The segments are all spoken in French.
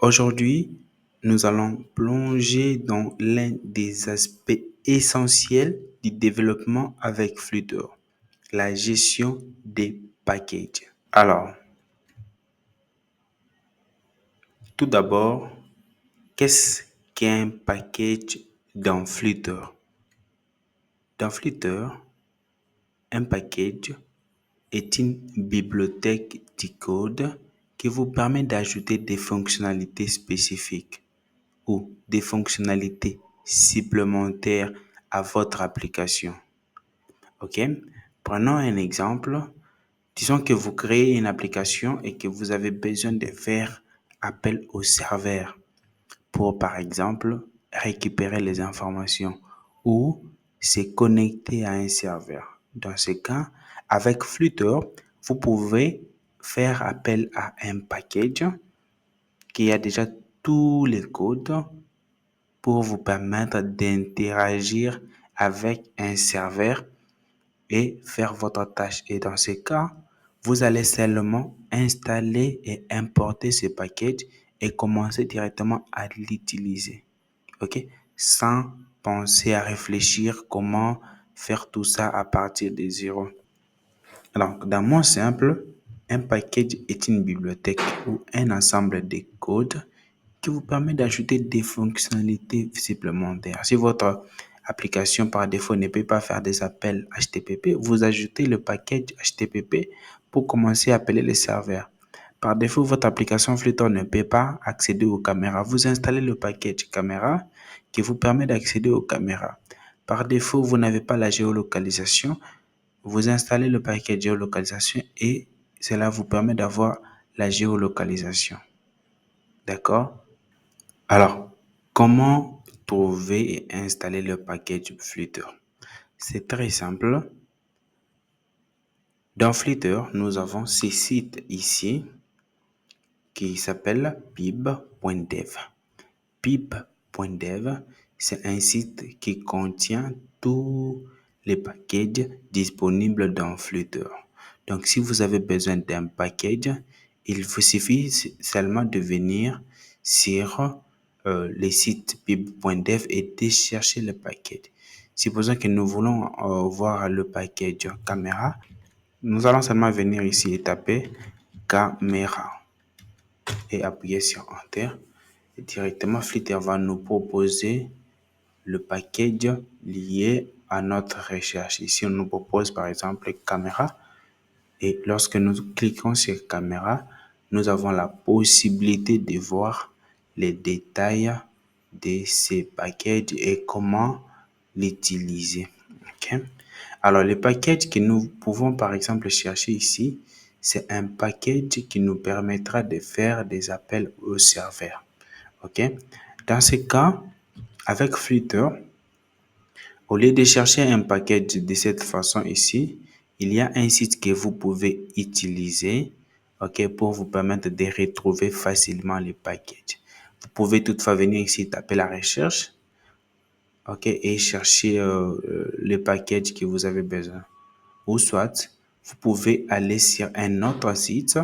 Aujourd'hui, nous allons plonger dans l'un des aspects essentiels du développement avec Flutter, la gestion des packages. Alors, tout d'abord, qu'est-ce qu'un package dans Flutter? Dans Flutter, un package est une bibliothèque de code qui vous permet d'ajouter des fonctionnalités spécifiques ou des fonctionnalités supplémentaires à votre application. OK? Prenons un exemple. Disons que vous créez une application et que vous avez besoin de faire appel au serveur pour, par exemple, récupérer les informations ou se connecter à un serveur. Dans ce cas, avec Flutter, vous pouvez faire appel à un package qui a déjà tous les codes pour vous permettre d'interagir avec un serveur et faire votre tâche. Et dans ce cas, vous allez seulement installer et importer ce package et commencer directement à l'utiliser. OK? Sans penser à réfléchir comment faire tout ça à partir de zéro. Alors, dans mon simple, un package est une bibliothèque ou un ensemble de codes qui vous permet d'ajouter des fonctionnalités supplémentaires. Si votre application par défaut ne peut pas faire des appels HTTP, vous ajoutez le package HTTP pour commencer à appeler les serveurs. Par défaut, votre application Flutter ne peut pas accéder aux caméras. Vous installez le package caméra qui vous permet d'accéder aux caméras. Par défaut, vous n'avez pas la géolocalisation. Vous installez le package géolocalisation et cela vous permet d'avoir la géolocalisation. D'accord? Alors, comment trouver et installer le package Flutter? C'est très simple. Dans Flutter, nous avons ce site ici qui s'appelle pib.dev. Pib.dev, c'est un site qui contient tous les packages disponibles dans Flutter. Donc, si vous avez besoin d'un package, il vous suffit seulement de venir sur le site pib.dev et de chercher le package. Supposons que nous voulons voir le package caméra. Nous allons seulement venir ici et taper caméra et appuyer sur Enter. Et directement, Flutter va nous proposer le package lié à notre recherche. Ici, on nous propose par exemple caméra. Et lorsque nous cliquons sur caméra, nous avons la possibilité de voir les détails de ces packages et comment l'utiliser. OK? Alors, le package que nous pouvons par exemple chercher ici, c'est un package qui nous permettra de faire des appels au serveur. OK? Dans ce cas, avec Flutter, au lieu de chercher un package de cette façon ici, il y a un site que vous pouvez utiliser, OK, pour vous permettre de retrouver facilement les packages. Vous pouvez toutefois venir ici taper la recherche, OK, et chercher le package que vous avez besoin. Ou soit, vous pouvez aller sur un autre site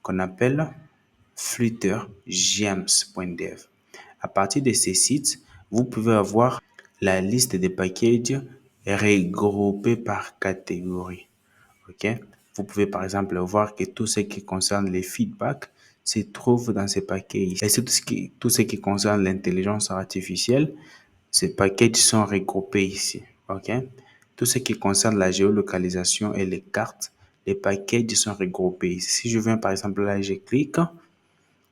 qu'on appelle fluttergems.dev. À partir de ces sites, vous pouvez avoir la liste des packages regroupés par catégorie. OK? Vous pouvez par exemple voir que tout ce qui concerne les feedbacks se trouve dans ces packages. Et tout ce qui concerne l'intelligence artificielle, ces packages sont regroupés ici. OK? Tout ce qui concerne la géolocalisation et les cartes, les packages sont regroupés ici. Si je viens par exemple là, je clique,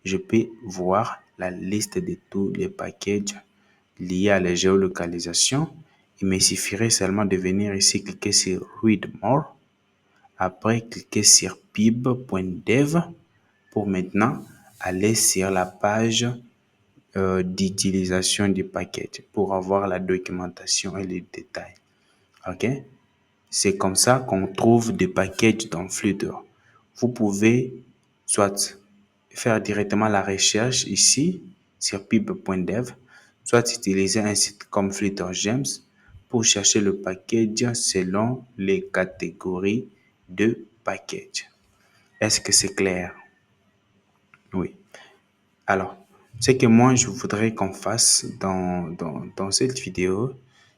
je peux voir la liste de tous les packages liés à la géolocalisation. Il me suffirait seulement de venir ici cliquer sur Read More. Après, cliquer sur pib.dev pour maintenant aller sur la page d'utilisation du package pour avoir la documentation et les détails. OK? C'est comme ça qu'on trouve des packages dans Flutter. Vous pouvez soit faire directement la recherche ici sur pib.dev, soit utiliser un site comme FlutterGems pour chercher le package selon les catégories de package. Est-ce que c'est clair? Oui. Alors, Ce que moi, je voudrais qu'on fasse dans cette vidéo,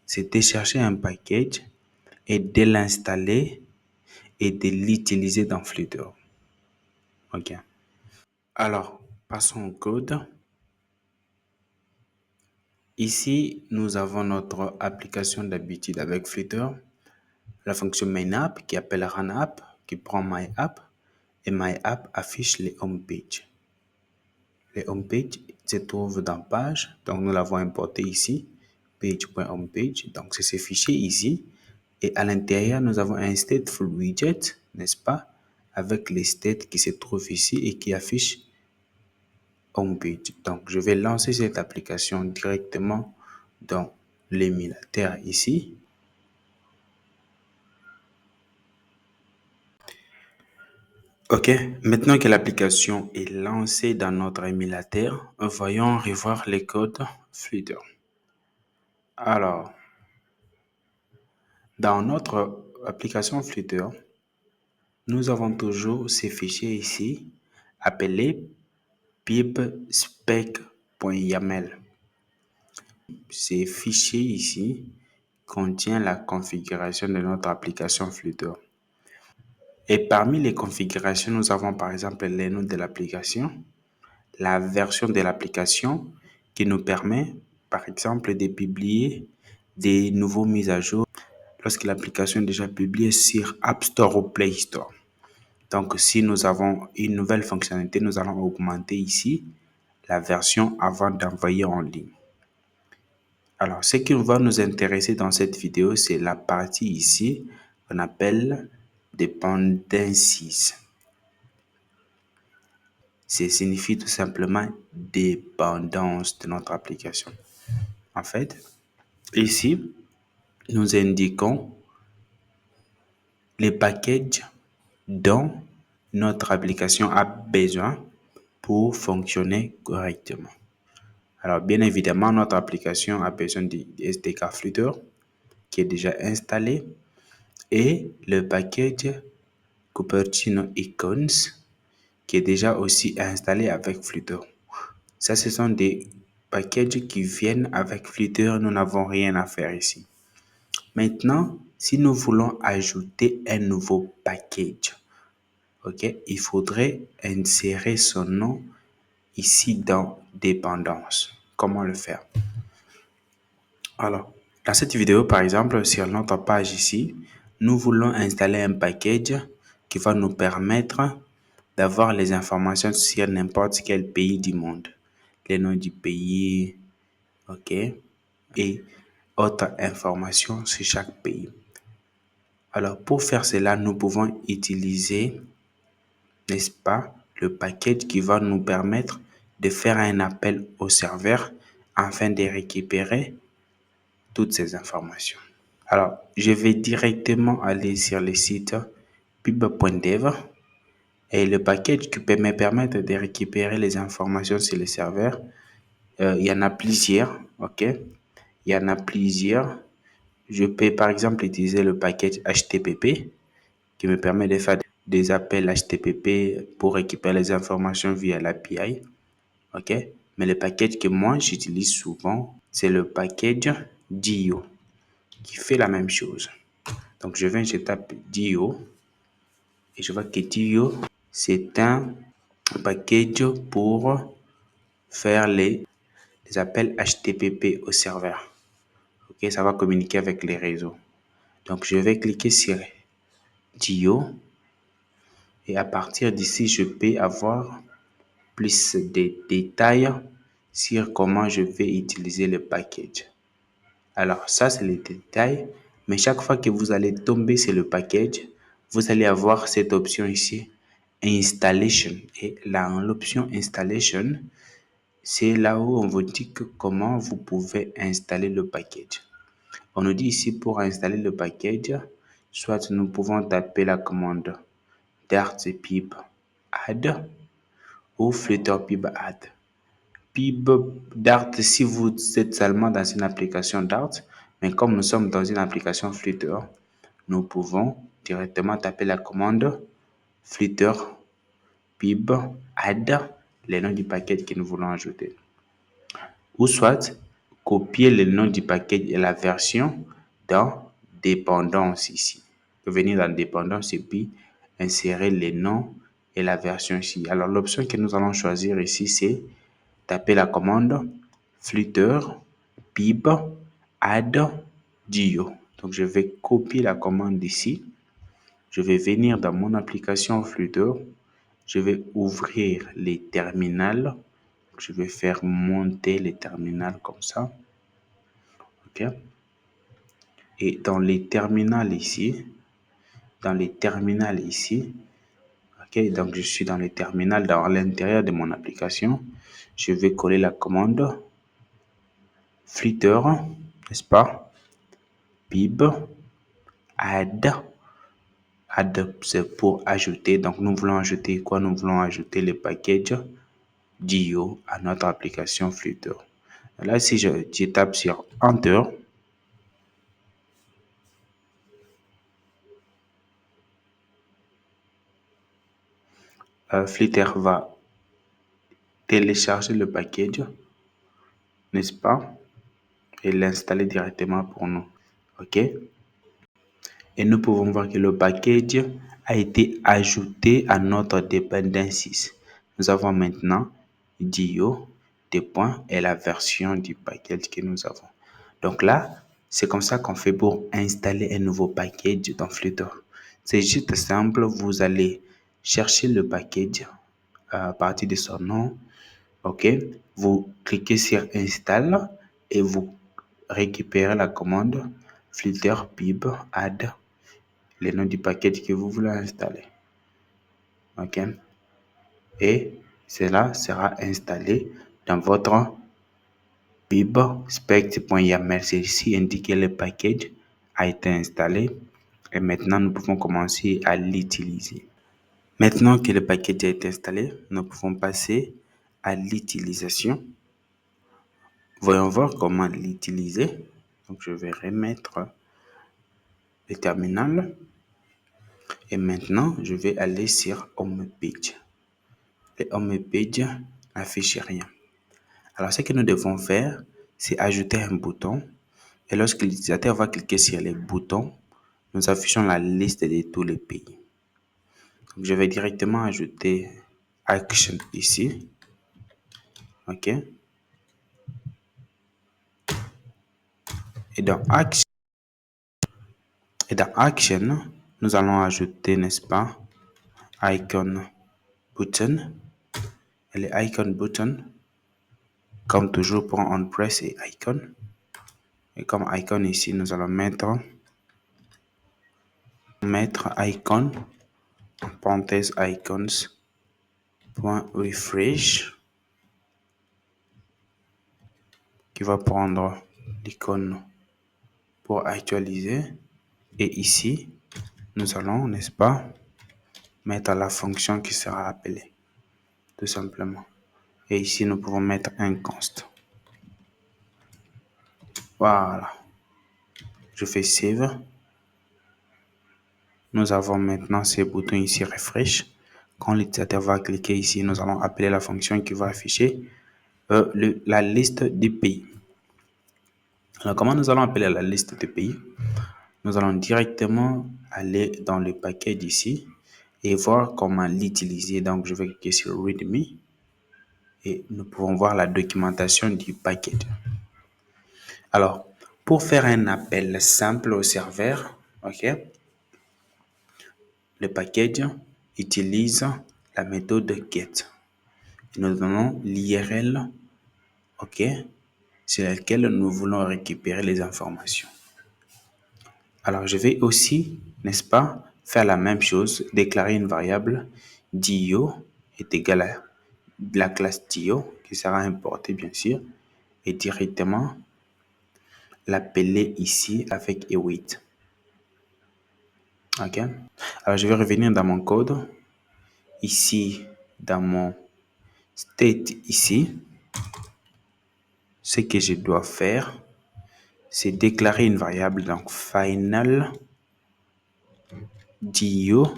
c'est télécharger un package et de l'installer et de l'utiliser dans Flutter. OK. Alors, passons au code. Ici, nous avons notre application d'habitude avec Flutter, la fonction main_app qui appelle run_app, qui prend my_app et my_app affiche les homepages. Les homepages se trouvent dans page, donc nous l'avons importé ici, page.homepage, donc c'est ce fichier ici. Et à l'intérieur, nous avons un stateful widget, n'est-ce pas, avec les states qui se trouvent ici et qui affichent homepage. Donc, je vais lancer cette application directement dans l'émulateur ici. OK, maintenant que l'application est lancée dans notre émulateur, voyons revoir les codes Flutter. Alors, dans notre application Flutter, nous avons toujours ces fichiers ici appelés pipspec.yaml. Ces fichiers ici contiennent la configuration de notre application Flutter. Et parmi les configurations, nous avons par exemple les noms de l'application, la version de l'application qui nous permet par exemple de publier des nouveaux mises à jour lorsque l'application est déjà publiée sur App Store ou Play Store. Donc, si nous avons une nouvelle fonctionnalité, nous allons augmenter ici la version avant d'envoyer en ligne. Alors, ce qui va nous intéresser dans cette vidéo, c'est la partie ici qu'on appelle dependencies. Ça signifie tout simplement dépendance de notre application. En fait, ici, nous indiquons les packages dont notre application a besoin pour fonctionner correctement. Alors, bien évidemment, notre application a besoin du SDK Flutter qui est déjà installé et le package Cupertino Icons qui est déjà aussi installé avec Flutter. Ça, ce sont des packages qui viennent avec Flutter. Nous n'avons rien à faire ici. Maintenant, si nous voulons ajouter un nouveau package, ok, il faudrait insérer son nom ici dans Dépendance. Comment le faire? Alors, dans cette vidéo, par exemple, sur notre page ici, nous voulons installer un package qui va nous permettre d'avoir les informations sur n'importe quel pays du monde. Les noms du pays, ok, et autres informations sur chaque pays. Alors, pour faire cela, nous pouvons utiliser, n'est-ce pas, le package qui va nous permettre de faire un appel au serveur afin de récupérer toutes ces informations. Alors, je vais directement aller sur le site pub.dev et le package qui peut me permettre de récupérer les informations sur le serveur. Il y en a plusieurs, ok? Il y en a plusieurs. Je peux par exemple utiliser le package HTTP qui me permet de faire des appels HTTP pour récupérer les informations via l'API, ok? Mais le package que moi j'utilise souvent, c'est le package Dio qui fait la même chose. Donc je tape Dio et je vois que Dio c'est un package pour faire les appels HTTP au serveur. Ok, ça va communiquer avec les réseaux. Donc je vais cliquer sur Dio et à partir d'ici je peux avoir plus de détails sur comment je vais utiliser le package. Alors ça c'est les détails, mais chaque fois que vous allez tomber sur le package, vous allez avoir cette option ici, Installation. Et là, l'option Installation, c'est là où on vous dit que comment vous pouvez installer le package. On nous dit ici pour installer le package, soit nous pouvons taper la commande dart pip add ou flutter pip add. Pib Dart si vous êtes seulement dans une application Dart, mais comme nous sommes dans une application Flutter, nous pouvons directement taper la commande Flutter pib add le nom du package que nous voulons ajouter. Ou soit, copier le nom du package et la version dans dépendance ici. Vous pouvez venir dans dépendance et puis insérer les noms et la version ici. Alors, l'option que nous allons choisir ici, c'est taper la commande Flutter pib add dio. Donc, je vais copier la commande ici. Je vais venir dans mon application Flutter. Je vais ouvrir les terminals. Je vais faire monter les terminals comme ça. OK. Et dans les terminals ici, OK, donc je suis dans les terminals dans l'intérieur de mon application. Je vais coller la commande Flutter, n'est-ce pas? Pib add. Add, c'est pour ajouter. Donc, nous voulons ajouter quoi? Nous voulons ajouter le package Dio à notre application Flutter. Là, si je tape sur Enter, Flutter va télécharger le package, n'est-ce pas? Et l'installer directement pour nous. OK? Et nous pouvons voir que le package a été ajouté à notre dependencies. Nous avons maintenant Dio, des points et la version du package que nous avons. Donc là, c'est comme ça qu'on fait pour installer un nouveau package dans Flutter. C'est juste simple, vous allez chercher le package à partir de son nom. OK? Vous cliquez sur Install et vous récupérez la commande Flutter pib add le nom du package que vous voulez installer. OK? Et cela sera installé dans votre pib spect.yaml. C'est ici indiqué le package a été installé et maintenant nous pouvons commencer à l'utiliser. Maintenant que le package a été installé, nous pouvons passer à l'utilisation. Voyons voir comment l'utiliser. Donc je vais remettre le terminal. Et maintenant, je vais aller sur Home Page. Le Home Page n'affiche rien. Alors, ce que nous devons faire, c'est ajouter un bouton. Et lorsque l'utilisateur va cliquer sur les boutons, nous affichons la liste de tous les pays. Donc, je vais directement ajouter Action ici. OK. Et dans Action, nous allons ajouter, n'est-ce pas, Icon Button. Et les Icon Button, comme toujours pour on-press et icon. Et comme icon ici, nous allons mettre icon, en parenthèse icons, point refresh, qui va prendre l'icône pour actualiser. Et ici, nous allons, n'est-ce pas, mettre la fonction qui sera appelée, tout simplement. Et ici, nous pouvons mettre un const. Voilà. Je fais save. Nous avons maintenant ces boutons ici refresh. Quand l'utilisateur va cliquer ici, nous allons appeler la fonction qui va afficher la liste des pays. Alors, comment nous allons appeler la liste des pays? Nous allons directement aller dans le package ici et voir comment l'utiliser. Donc, je vais cliquer sur README et nous pouvons voir la documentation du package. Alors, pour faire un appel simple au serveur, OK, le package utilise la méthode get. Nous donnons l'URL, OK, sur laquelle nous voulons récupérer les informations. Alors, je vais aussi, n'est-ce pas, faire la même chose, déclarer une variable dio est égal à la classe dio qui sera importée, bien sûr, et directement l'appeler ici avec await. OK? Alors, je vais revenir dans mon code, ici, dans mon state ici. Ce que je dois faire, c'est déclarer une variable, donc final dio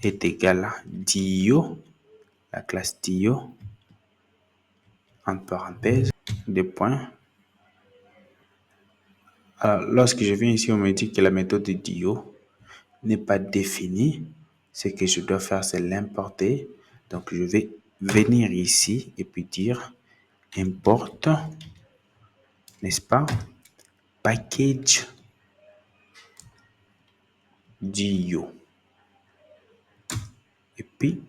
est égal à dio, la classe Dio, en parenthèse, des points. Alors, lorsque je viens ici, on me dit que la méthode de Dio n'est pas définie. Ce que je dois faire, c'est l'importer. Donc, je vais venir ici et puis dire import, n'est-ce pas, package Dio. Et puis,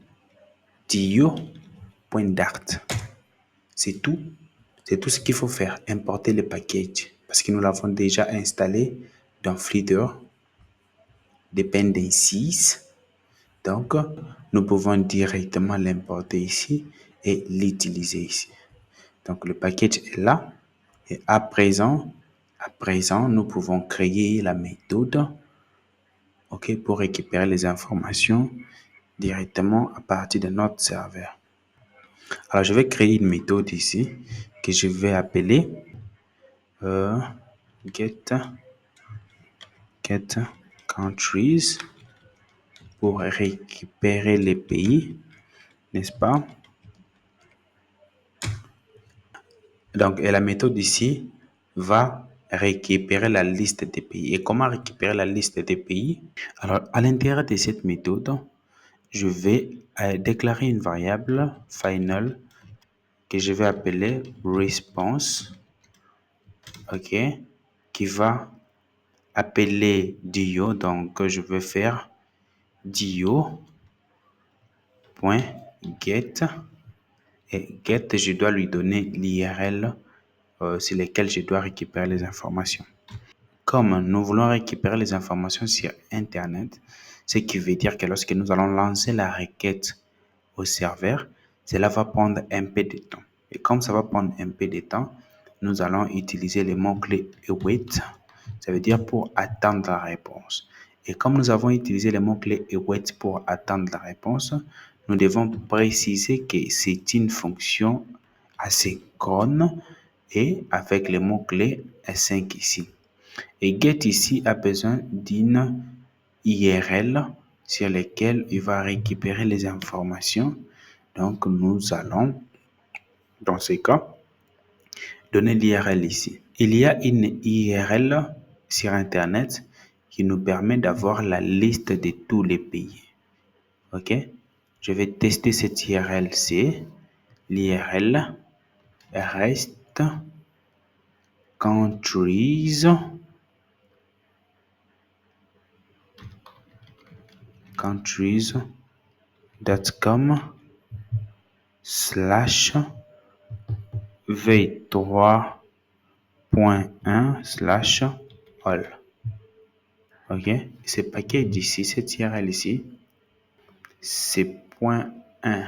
Dio.dart. C'est tout. C'est tout ce qu'il faut faire, importer le package. Parce que nous l'avons déjà installé dans Flutter Dependencies. Donc, nous pouvons directement l'importer ici et l'utiliser ici. Donc, le package est là. Et à présent, nous pouvons créer la méthode, OK, pour récupérer les informations directement à partir de notre serveur. Alors, je vais créer une méthode ici que je vais appeler get countries pour récupérer les pays, n'est-ce pas? Donc, et la méthode ici va récupérer la liste des pays. Et comment récupérer la liste des pays? Alors, à l'intérieur de cette méthode, je vais déclarer une variable final que je vais appeler response, OK, qui va appeler Dio. Donc, je vais faire Dio.get. Et get, je dois lui donner l'URL sur lequel je dois récupérer les informations. Comme nous voulons récupérer les informations sur Internet, ce qui veut dire que lorsque nous allons lancer la requête au serveur, cela va prendre un peu de temps. Et comme ça va prendre un peu de temps, nous allons utiliser le mot-clé await. Ça veut dire pour attendre la réponse. Et comme nous avons utilisé le mot-clé await pour attendre la réponse, nous devons préciser que c'est une fonction asynchrone et avec le mot-clé async ici. Et get ici a besoin d'une URL sur laquelle il va récupérer les informations. Donc, nous allons, dans ce cas, donner l'URL ici. Il y a une URL sur Internet qui nous permet d'avoir la liste de tous les pays. OK? Je vais tester cette URL-ci. L'URL reste countries.v3.1/all. OK? Ce paquet d'ici, cette URL ici, c'est .1.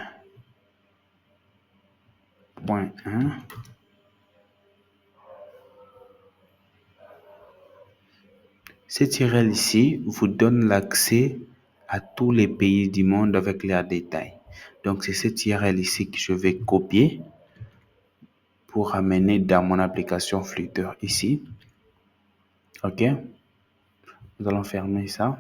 Cette URL ici vous donne l'accès à tous les pays du monde avec leurs détails. Donc, c'est cette URL ici que je vais copier pour amener dans mon application Flutter ici. OK? Nous allons fermer ça.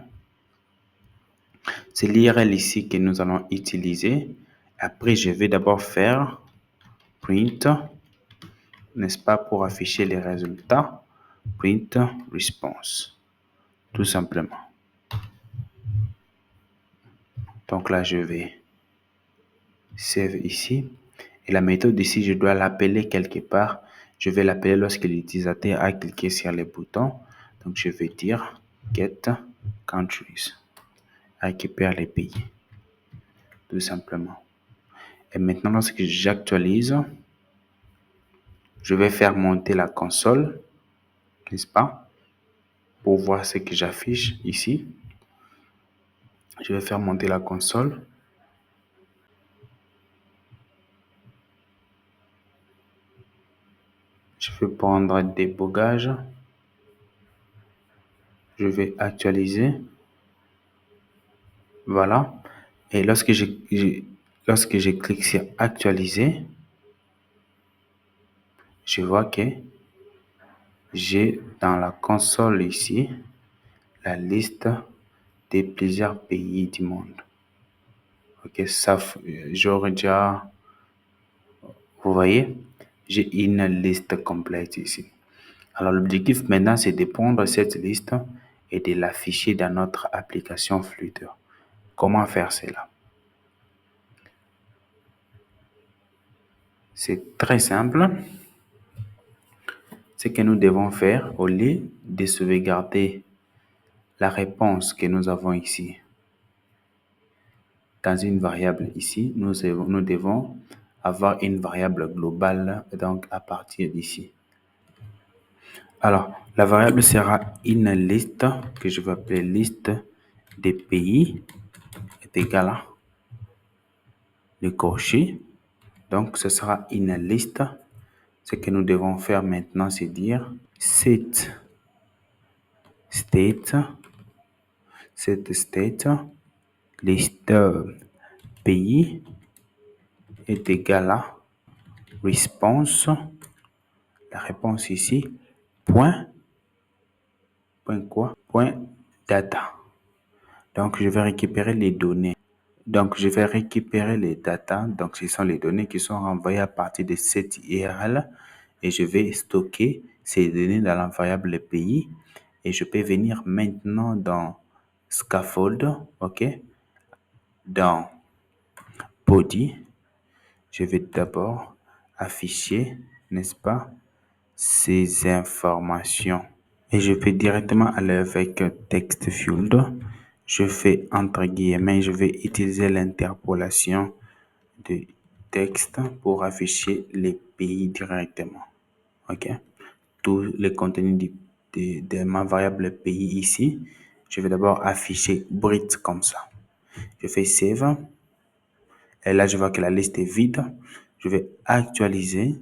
C'est l'URL ici que nous allons utiliser. Après, je vais d'abord faire print, n'est-ce pas, pour afficher les résultats. Print response, tout simplement. Donc là, je vais save ici. Et la méthode ici, je dois l'appeler quelque part. Je vais l'appeler lorsque l'utilisateur a cliqué sur les boutons. Donc, je vais dire get countries. Récupère les pays. Tout simplement. Et maintenant, lorsque j'actualise, je vais faire monter la console, n'est-ce pas, pour voir ce que j'affiche ici. Je vais faire monter la console. Je vais prendre des débougage. Je vais actualiser. Voilà. Et lorsque je clique sur actualiser, je vois que j'ai dans la console ici la liste de plusieurs pays du monde. Ok, ça, Georgia, vous voyez, j'ai une liste complète ici. Alors, l'objectif maintenant, c'est de prendre cette liste et de l'afficher dans notre application Flutter. Comment faire cela? C'est très simple. Ce que nous devons faire, au lieu de sauvegarder la réponse que nous avons ici dans une variable ici, nous devons avoir une variable globale donc à partir d'ici. Alors, la variable sera une liste que je vais appeler liste des pays est égal à le cocher. Donc, ce sera une liste. Ce que nous devons faire maintenant, c'est dire set state, liste pays est égal à response, la réponse ici, point quoi? Point data. Donc, je vais récupérer les données. Donc, je vais récupérer les data. Donc, ce sont les données qui sont renvoyées à partir de cette URL et je vais stocker ces données dans la variable pays et je peux venir maintenant dans scaffold, ok, dans body. Je vais d'abord afficher, n'est-ce pas, ces informations. Et je vais directement aller avec text field. Je fais entre guillemets, je vais utiliser l'interpolation de texte pour afficher les pays directement. OK? Tout le contenu de ma variable pays ici, je vais d'abord afficher Brit comme ça. Je fais save. Et là, je vois que la liste est vide. Je vais actualiser.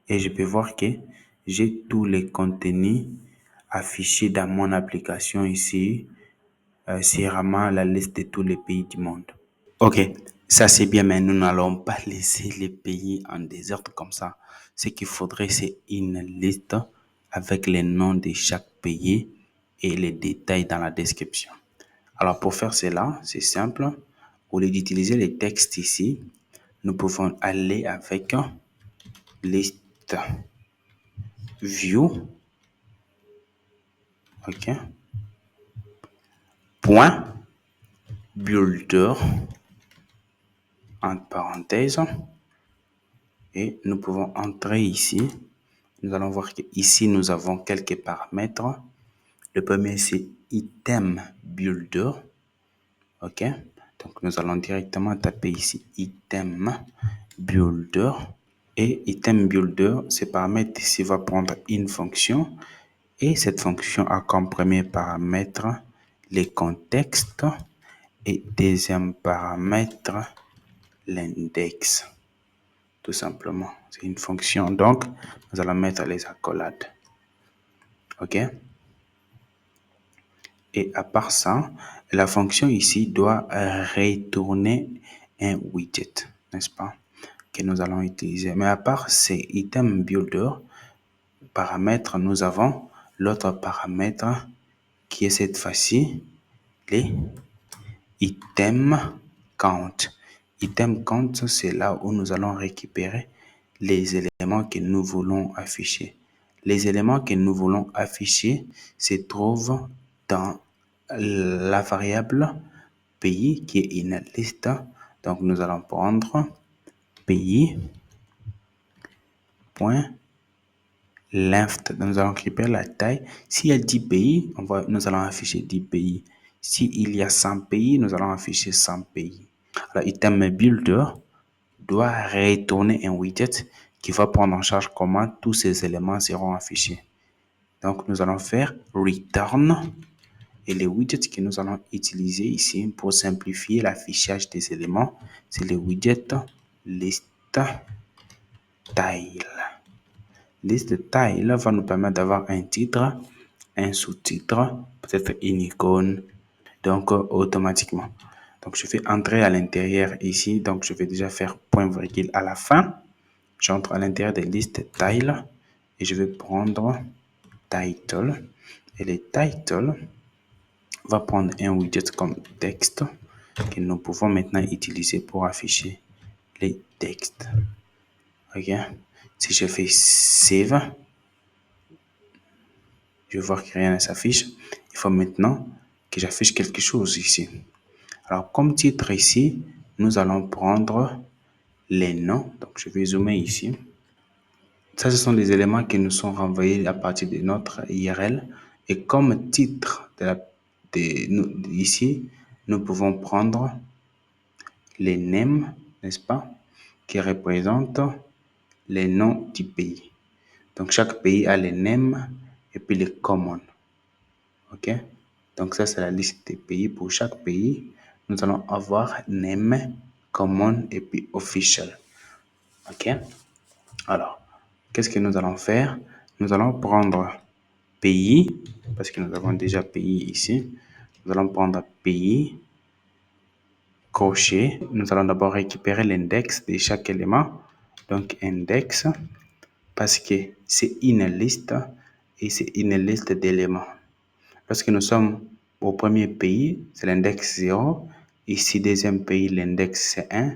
Et je peux voir que j'ai tous les contenus affichés dans mon application ici. C'est vraiment la liste de tous les pays du monde. Ok, ça c'est bien, mais nous n'allons pas laisser les pays en désordre comme ça. Ce qu'il faudrait, c'est une liste avec les noms de chaque pays et les détails dans la description. Alors pour faire cela, c'est simple. Au lieu d'utiliser les textes ici, nous pouvons aller avec liste view, ok, point builder entre parenthèses et nous pouvons entrer ici. Nous allons voir qu'ici nous avons quelques paramètres. Le premier c'est item builder, ok. Donc nous allons directement taper ici item builder et item builder, ce paramètre ici va prendre une fonction et cette fonction a comme premier paramètre les contextes et deuxième paramètre l'index. Tout simplement, c'est une fonction, donc nous allons mettre les accolades. Ok. Et à part ça, la fonction ici doit retourner un widget, n'est-ce pas, que nous allons utiliser. Mais à part ces item builder paramètres, nous avons l'autre paramètre qui est cette fois-ci les item count. Item count, c'est là où nous allons récupérer les éléments que nous voulons afficher. Les éléments que nous voulons afficher se trouvent dans la variable pays qui est une liste. Donc nous allons prendre pays point length. Nous allons récupérer la taille. S'il y a 10 pays, nous allons afficher 10 pays. S'il y a 100 pays, nous allons afficher 100 pays. Alors, item builder doit retourner un widget qui va prendre en charge comment tous ces éléments seront affichés. Donc, nous allons faire return et les widgets que nous allons utiliser ici pour simplifier l'affichage des éléments, c'est le widget list tile. Liste tile va nous permettre d'avoir un titre, un sous-titre, peut-être une icône, donc automatiquement. Donc je vais entrer à l'intérieur ici, donc je vais déjà faire point virgule à la fin. J'entre à l'intérieur des listes tile et je vais prendre title et les titles va prendre un widget comme texte que nous pouvons maintenant utiliser pour afficher les textes. Ok. Si je fais Save, je vois que rien ne s'affiche. Il faut maintenant que j'affiche quelque chose ici. Alors, comme titre ici, nous allons prendre les noms. Donc, je vais zoomer ici. Ça, ce sont des éléments qui nous sont renvoyés à partir de notre IRL. Et comme titre ici, nous pouvons prendre les names, n'est-ce pas, qui représentent les noms du pays. Donc, chaque pays a les names et puis les common. OK? Donc, ça, c'est la liste des pays. Pour chaque pays, nous allons avoir name, common et puis official. OK? Alors, qu'est-ce que nous allons faire? Nous allons prendre pays, parce que nous avons déjà pays ici. Nous allons prendre pays, crochet. Nous allons d'abord récupérer l'index de chaque élément. Donc, index, parce que c'est une liste et c'est une liste d'éléments. Lorsque nous sommes au premier pays, c'est l'index 0. Ici, deuxième pays, l'index c'est 1.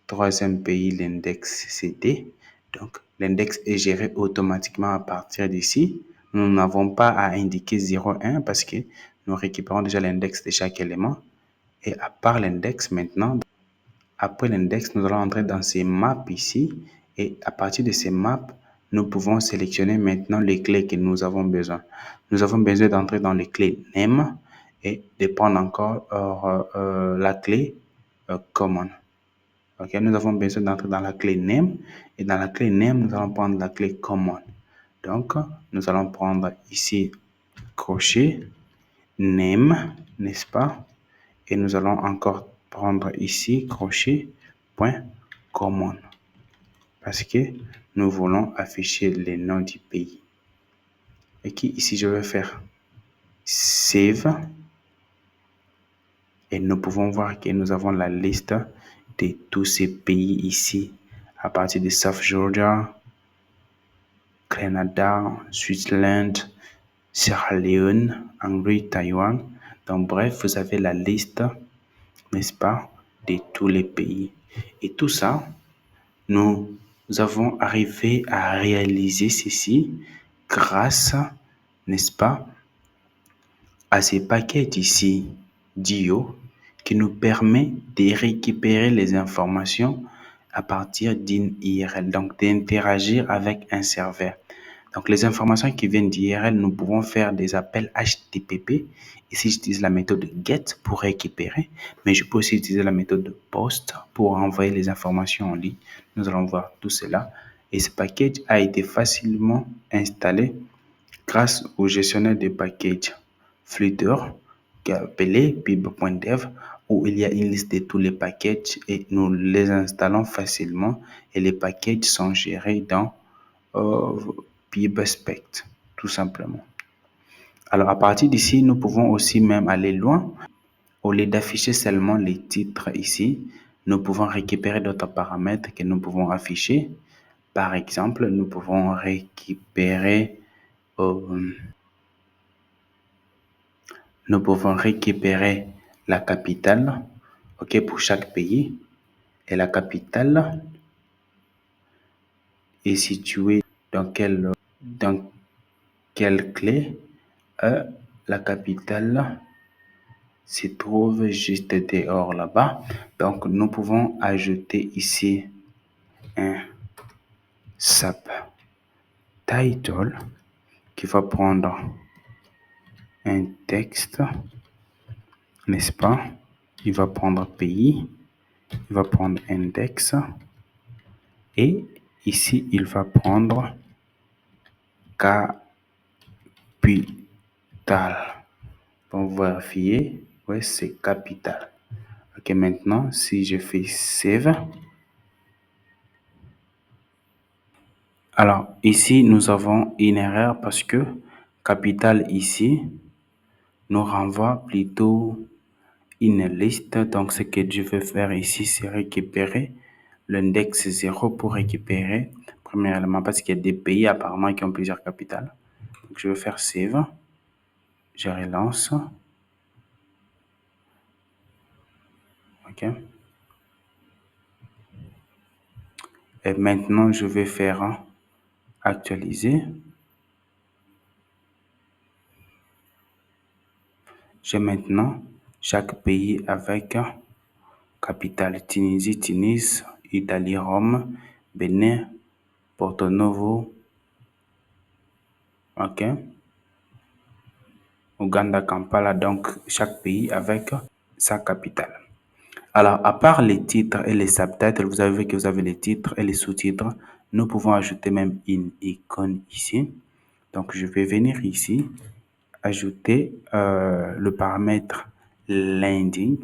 Troisième pays, l'index c'est D. Donc, l'index est géré automatiquement à partir d'ici. Nous n'avons pas à indiquer 0, 1 parce que nous récupérons déjà l'index de chaque élément. Et à part l'index maintenant, après l'index, nous allons entrer dans ces maps ici. Et à partir de ces maps, nous pouvons sélectionner maintenant les clés que nous avons besoin. Nous avons besoin d'entrer dans les clés name et de prendre encore la clé common. Ok, nous avons besoin d'entrer dans la clé name et dans la clé name, nous allons prendre la clé common. Donc, nous allons prendre ici crochet name, n'est-ce pas? Et nous allons encore prendre ici crochet point common parce que nous voulons afficher les noms du pays. Et ici, je vais faire save et nous pouvons voir que nous avons la liste de tous ces pays ici à partir de South Georgia, Canada, Switzerland, Sierra Leone, Hongrie, Taïwan. Donc bref, vous avez la liste, n'est-ce pas, de tous les pays. Et tout ça, nous avons arrivé à réaliser ceci grâce, n'est-ce pas, à ces paquets ici d'IO qui nous permet de récupérer les informations à partir d'une IRL, donc d'interagir avec un serveur. Donc, les informations qui viennent d'IRL, nous pouvons faire des appels HTTP. Ici, j'utilise la méthode GET pour récupérer, mais je peux aussi utiliser la méthode POST pour envoyer les informations en ligne. Nous allons voir tout cela. Et ce package a été facilement installé grâce au gestionnaire de packages Flutter, qui est appelé pib.dev, où il y a une liste de tous les packages et nous les installons facilement et les packages sont gérés dans pibspect, tout simplement. Alors, à partir d'ici, nous pouvons aussi même aller loin. Au lieu d'afficher seulement les titres ici, nous pouvons récupérer d'autres paramètres que nous pouvons afficher. Par exemple, nous pouvons récupérer la capitale, ok, pour chaque pays. Et la capitale est située dans quelle clé? La capitale se trouve juste dehors là-bas. Donc, nous pouvons ajouter ici un subtitle qui va prendre un texte, n'est-ce pas? Il va prendre pays, il va prendre index et ici, il va prendre capital. Pour vérifier, ouais, c'est capital. Ok, maintenant, si je fais save, alors ici, nous avons une erreur parce que capital ici nous renvoie plutôt une liste. Donc, ce que je vais faire ici, c'est récupérer l'index 0 pour récupérer premièrement parce qu'il y a des pays apparemment qui ont plusieurs capitales. Donc, je vais faire save. Je relance. OK? Et maintenant, je vais faire actualiser. J'ai maintenant chaque pays avec capitale Tunisie, Tunis, Italie, Rome, Bénin, Porto Novo, OK? Ouganda, Kampala, donc chaque pays avec sa capitale. Alors, à part les titres et les subtitles, vous avez vu que vous avez les titres et les sous-titres. Nous pouvons ajouter même une icône ici. Donc, je vais venir ici, ajouter le paramètre landing.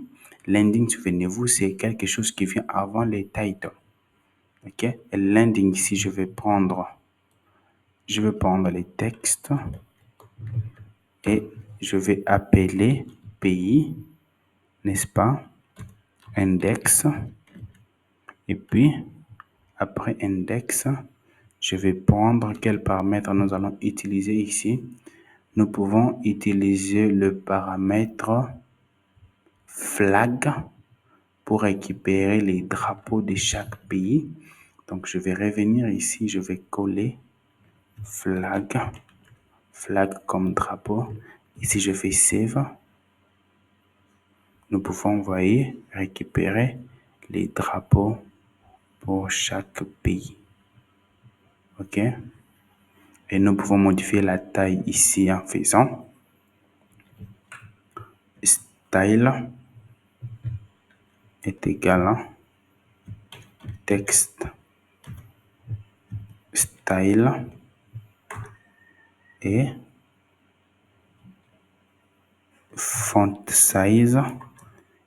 Landing, souvenez-vous, c'est quelque chose qui vient avant les titles. OK? Et landing, ici, je vais prendre les textes et je vais appeler pays, n'est-ce pas? Index. Et puis, après index, je vais prendre quel paramètre nous allons utiliser ici. Nous pouvons utiliser le paramètre flag pour récupérer les drapeaux de chaque pays. Donc, je vais revenir ici, je vais coller flag comme drapeau. Ici, je fais save. Nous pouvons, voyez, récupérer les drapeaux pour chaque pays. OK? Et nous pouvons modifier la taille ici en faisant style est égal à texte style et font size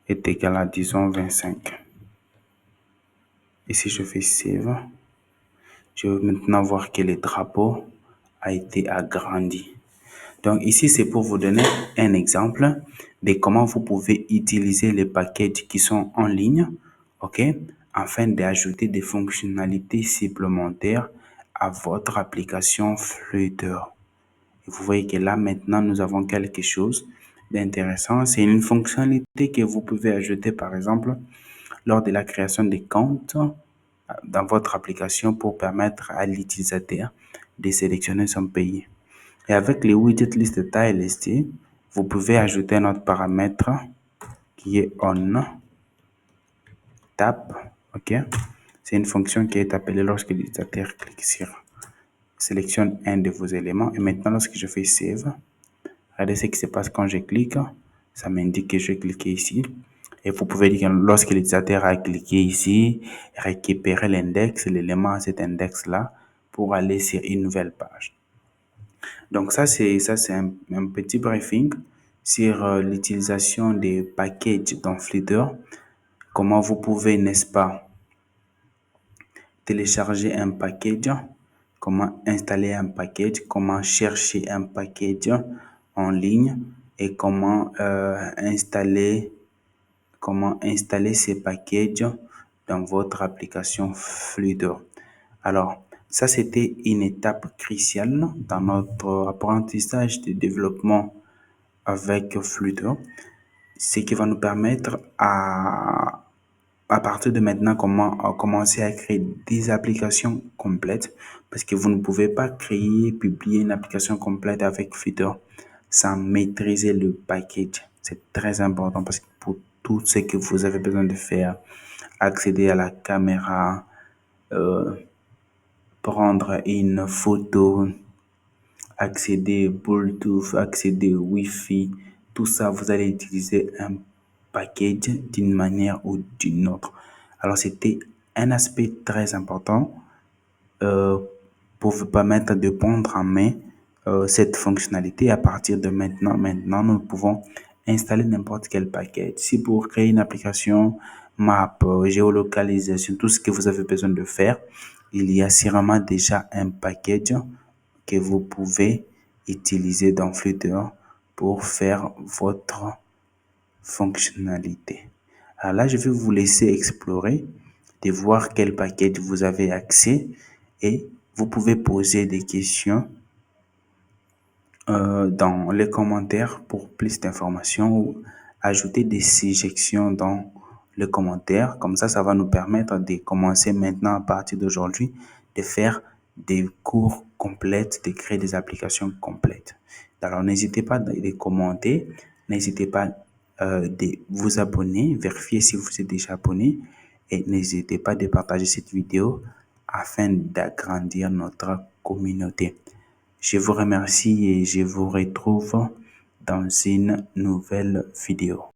est égal à disons 25. Et si je fais save, je vais maintenant voir que le drapeau a été agrandi. Donc ici, c'est pour vous donner un exemple de comment vous pouvez utiliser les packages qui sont en ligne, OK, afin d'ajouter des fonctionnalités supplémentaires à votre application Flutter. Et vous voyez que là, maintenant, nous avons quelque chose d'intéressant. C'est une fonctionnalité que vous pouvez ajouter, par exemple, lors de la création des comptes dans votre application pour permettre à l'utilisateur de sélectionner son pays. Et avec les widgets list taille listée, vous pouvez ajouter un autre paramètre qui est on tap. OK? C'est une fonction qui est appelée lorsque l'utilisateur clique sur sélectionne un de vos éléments. Et maintenant, lorsque je fais save, regardez ce qui se passe quand je clique. Ça m'indique que je vais cliquer ici. Et vous pouvez dire que lorsque l'utilisateur a cliqué ici, récupérer l'index, l'élément à cet index-là pour aller sur une nouvelle page. Donc ça, c'est un petit briefing sur l'utilisation des packages dans Flutter. Comment vous pouvez, n'est-ce pas, télécharger un package, comment installer un package, comment chercher un package en ligne et comment installer ces packages dans votre application Flutter. Alors, ça, c'était une étape cruciale dans notre apprentissage de développement avec Flutter, ce qui va nous permettre à partir de maintenant, comment commencer à créer des applications complètes, parce que vous ne pouvez pas créer, publier une application complète avec Flutter sans maîtriser le package. C'est très important parce que pour tout ce que vous avez besoin de faire, accéder à la caméra, prendre une photo, accéder Bluetooth, accéder Wi-Fi, tout ça, vous allez utiliser un package d'une manière ou d'une autre. Alors, c'était un aspect très important pour vous permettre de prendre en main cette fonctionnalité. À partir de maintenant, nous pouvons installer n'importe quel package. Si pour créer une application, map, géolocalisation, tout ce que vous avez besoin de faire, il y a sûrement déjà un package que vous pouvez utiliser dans Flutter pour faire votre fonctionnalité. Alors là, je vais vous laisser explorer, de voir quel package vous avez accès et vous pouvez poser des questions dans les commentaires pour plus d'informations ou ajouter des suggestions dans les commentaires. Comme ça va nous permettre de commencer maintenant à partir d'aujourd'hui de faire des cours complètes, de créer des applications complètes. Alors, n'hésitez pas de commenter, n'hésitez pas de vous abonner, vérifier si vous êtes déjà abonné et n'hésitez pas de partager cette vidéo afin d'agrandir notre communauté. Je vous remercie et je vous retrouve dans une nouvelle vidéo.